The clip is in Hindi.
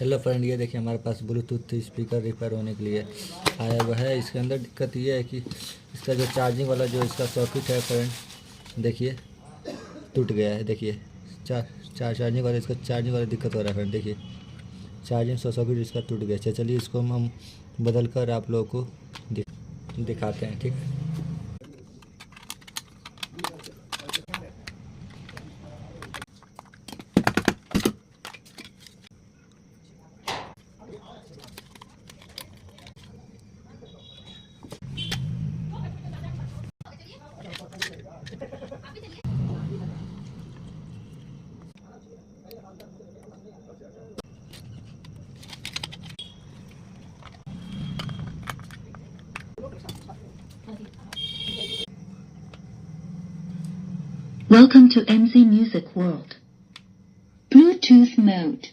हेलो फ्रेंड, ये देखिए हमारे पास ब्लूटूथ स्पीकर रिपेयर होने के लिए आया हुआ है। इसके अंदर दिक्कत ये है कि इसका जो चार्जिंग वाला जो इसका सॉकेट है फ्रेंड, देखिए टूट गया है। देखिए चार्जिंग वाला इसका चार्जिंग वाला दिक्कत हो रहा है फ्रेंड। देखिए चार्जिंग सॉकेट इसका टूट गया। चलिए इसको हम बदल कर आप लोगों को दिखाते हैं, ठीक है। Welcome to MC Music World. Bluetooth mode.